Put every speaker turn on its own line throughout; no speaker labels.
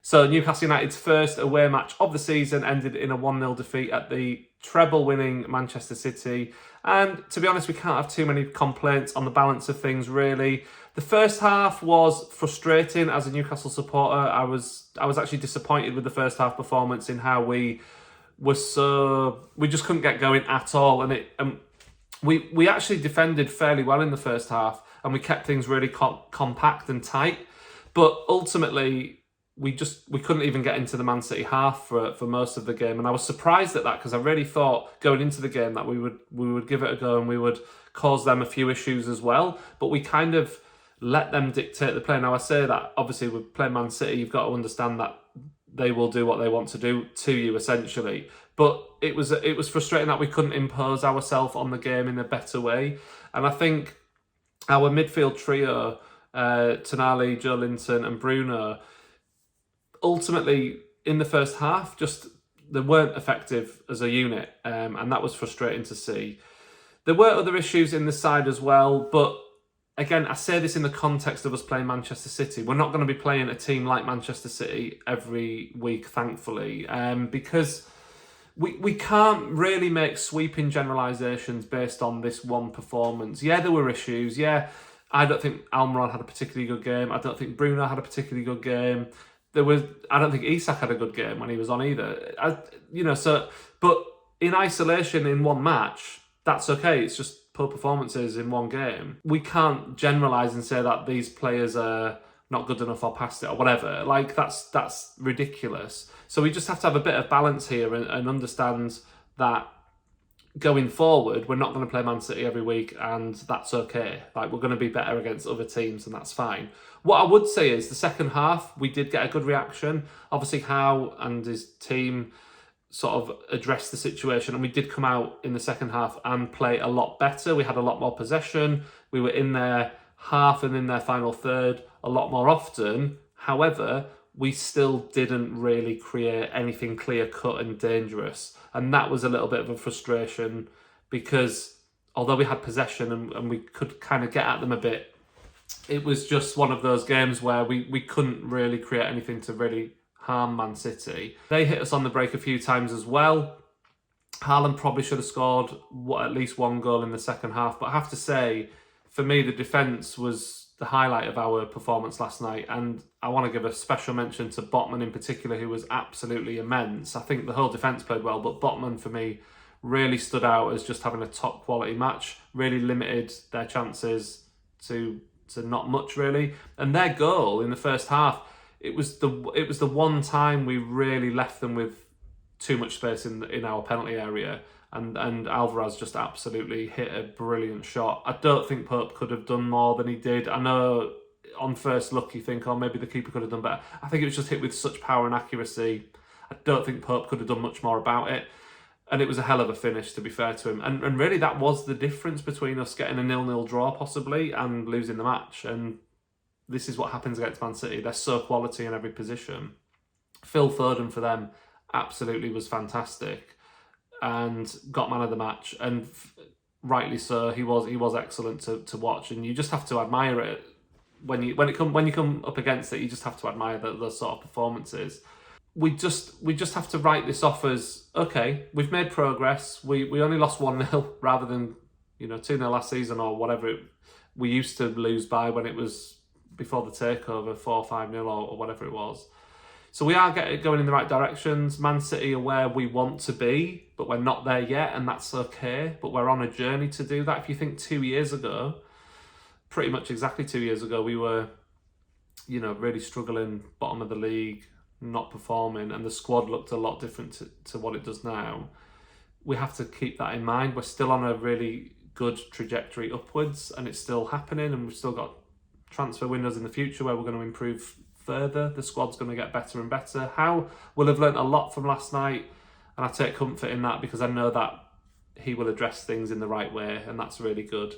So Newcastle United's first away match of the season ended in a 1-0 defeat at the treble-winning Manchester City. And to be honest, we can't have too many complaints on the balance of things, really. The first half was frustrating as a Newcastle supporter. I was actually disappointed with the first half performance in how we just couldn't get going at all. And we actually defended fairly well in the first half, and we kept things really compact and tight. But ultimately, we couldn't even get into the Man City half for most of the game, and I was surprised at that because I really thought going into the game that we would give it a go and we would cause them a few issues as well. But we kind of let them dictate the play. Now I say that obviously with playing Man City, you've got to understand that they will do what they want to do to you essentially. But it was frustrating that we couldn't impose ourselves on the game in a better way, and I think our midfield trio, Tonali, Joe Linton, and Bruno, ultimately, in the first half, they weren't effective as a unit, and that was frustrating to see. There were other issues in the side as well, but again, I say this in the context of us playing Manchester City. We're not going to be playing a team like Manchester City every week, thankfully, because we can't really make sweeping generalisations based on this one performance. Yeah, there were issues. Yeah, I don't think Almiron had a particularly good game. I don't think Bruno had a particularly good game. I don't think Isak had a good game when he was on either. But in isolation in one match, that's okay. It's just poor performances in one game. We can't generalise and say that these players are not good enough or past it or whatever. Like, that's ridiculous. So we just have to have a bit of balance here and understand that going forward, we're not going to play Man City every week, and that's okay. Like, we're going to be better against other teams, and that's fine. What I would say is the second half, we did get a good reaction. Obviously, Howe and his team sort of addressed the situation, and we did come out in the second half and play a lot better. We had a lot more possession. We were in their half and in their final third a lot more often. However, we still didn't really create anything clear-cut and dangerous. And that was a little bit of a frustration because although we had possession and we could kind of get at them a bit, it was just one of those games where we couldn't really create anything to really harm Man City. They hit us on the break a few times as well. Haaland probably should have scored at least one goal in the second half, but I have to say, for me, the defence was the highlight of our performance last night, and I want to give a special mention to Botman in particular, who was absolutely immense. I think the whole defence played well, but Botman for me really stood out as just having a top quality match, really limited their chances to not much really. And their goal in the first half, it was the one time we really left them with too much space in our penalty area. And Alvarez just absolutely hit a brilliant shot. I don't think Pope could have done more than he did. I know on first look you think, oh, maybe the keeper could have done better. I think it was just hit with such power and accuracy. I don't think Pope could have done much more about it. And it was a hell of a finish, to be fair to him. And really that was the difference between us getting a 0-0 draw possibly and losing the match. And this is what happens against Man City. They're so quality in every position. Phil Foden for them absolutely was fantastic and got man of the match, and rightly so. He was excellent to watch, and you just have to admire it when you come up against it. You just have to admire those sort of performances. We just have to write this off as okay. We've made progress. We only lost 1-0 rather than 2-0 last season or whatever we used to lose by when it was before the takeover, 4-5-0 or whatever it was. So we are going in the right directions. Man City are where we want to be, but we're not there yet, and that's okay. But we're on a journey to do that. If you think 2 years ago, pretty much exactly 2 years ago, we were, really struggling, bottom of the league, not performing, and the squad looked a lot different to what it does now. We have to keep that in mind. We're still on a really good trajectory upwards, and it's still happening, and we've still got transfer windows in the future where we're going to improve further. The squad's going to get better and better. Howe will have learnt a lot from last night, and I take comfort in that because I know that he will address things in the right way, and that's really good.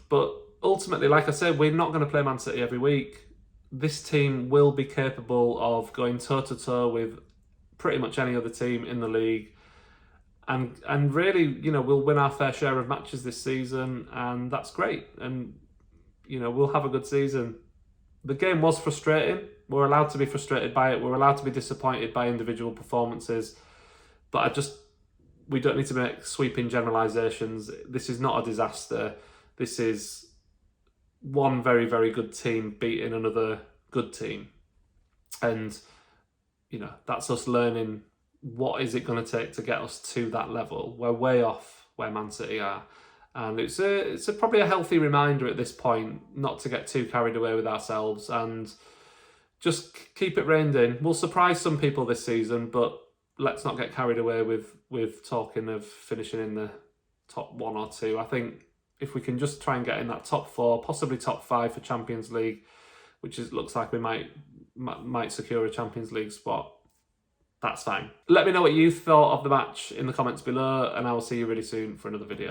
But ultimately, like I said, we're not going to play Man City every week. This team will be capable of going toe-to-toe with pretty much any other team in the league, and really, we'll win our fair share of matches this season, and that's great. And we'll have a good season. The game was frustrating. We're allowed to be frustrated by it. We're allowed to be disappointed by individual performances. But we don't need to make sweeping generalisations. This is not a disaster. This is one very, very good team beating another good team. And, that's us learning what is it going to take to get us to that level. We're way off where Man City are. And it's probably a healthy reminder at this point not to get too carried away with ourselves and just keep it reined in. We'll surprise some people this season, but let's not get carried away with talking of finishing in the top 1 or 2. I think if we can just try and get in that top 4, possibly top 5 for Champions League, which looks like we might secure a Champions League spot, that's fine. Let me know what you thought of the match in the comments below, and I will see you really soon for another video.